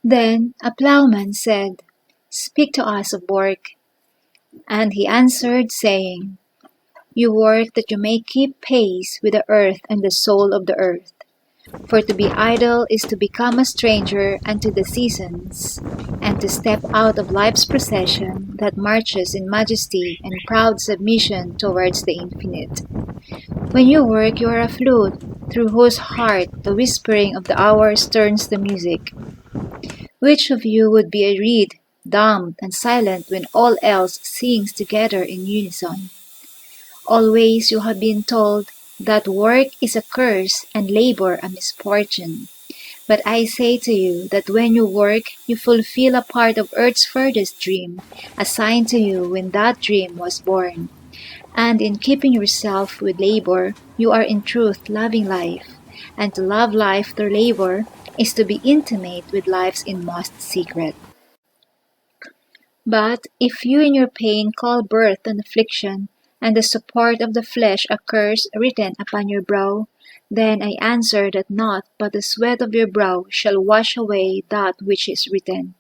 Then a plowman said, "Speak to us of work." And he answered, saying, "You work that you may keep pace with the earth and the soul of the earth. For to be idle is to become a stranger unto the seasons, and to step out of life's procession that marches in majesty and proud submission towards the infinite. When you work, you are a flute, through whose heart the whispering of the hours turns to music. Which of you would be a reed, dumb and silent when all else sings together in unison? Always you have been told that work is a curse and labor a misfortune. But I say to you that when you work, you fulfill a part of earth's furthest dream, assigned to you when that dream was born. And in keeping yourself with labor, you are in truth loving life. And to love life through labor is to be intimate with life's inmost secret. But if you in your pain call birth an affliction, and the support of the flesh a curse written upon your brow, then I answer that naught but the sweat of your brow shall wash away that which is written.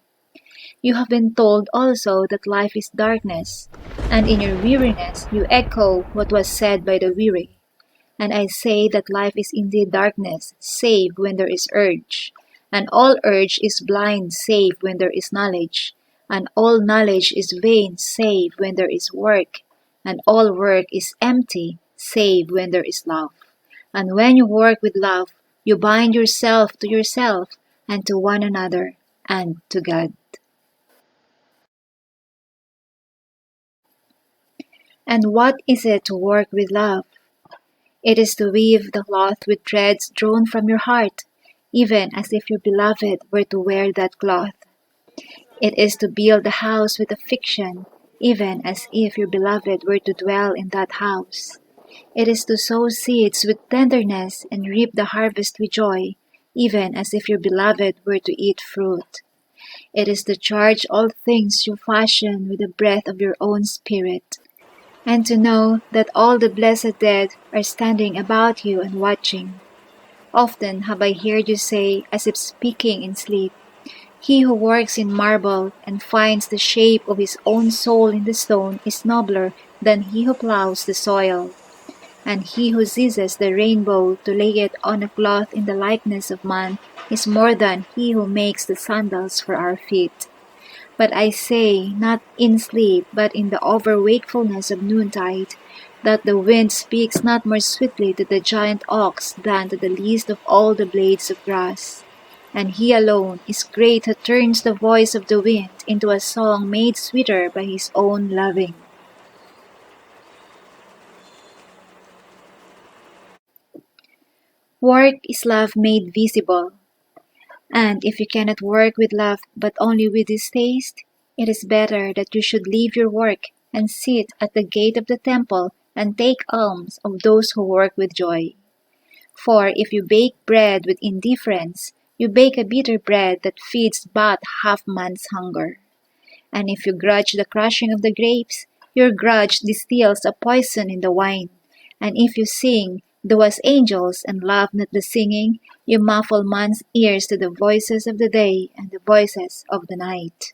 You have been told also that life is darkness, and in your weariness you echo what was said by the weary. And I say that life is indeed darkness, save when there is urge. And all urge is blind, save when there is knowledge. And all knowledge is vain, save when there is work. And all work is empty, save when there is love. And when you work with love, you bind yourself, and to one another, and to God. And what is it to work with love? It is to weave the cloth with threads drawn from your heart, even as if your beloved were to wear that cloth. It is to build the house with affection, even as if your beloved were to dwell in that house. It is to sow seeds with tenderness and reap the harvest with joy, even as if your beloved were to eat fruit. It is to charge all things you fashion with the breath of your own spirit, and to know that all the blessed dead are standing about you and watching. Often have I heard you say, as if speaking in sleep, "He who works in marble and finds the shape of his own soul in the stone is nobler than he who plows the soil. And he who seizes the rainbow to lay it on a cloth in the likeness of man is more than he who makes the sandals for our feet." But I say, not in sleep, but in the over-wakefulness of noontide, that the wind speaks not more sweetly to the giant ox than to the least of all the blades of grass. And he alone is great who turns the voice of the wind into a song made sweeter by his own loving. Work is love made visible. And if you cannot work with love but only with distaste, it is better that you should leave your work and sit at the gate of the temple and take alms of those who work with joy. For if you bake bread with indifference, you bake a bitter bread that feeds but half man's hunger. And if you grudge the crushing of the grapes, your grudge distills a poison in the wine. And if you sing, though as angels, and love not the singing, you muffle man's ears to the voices of the day and the voices of the night.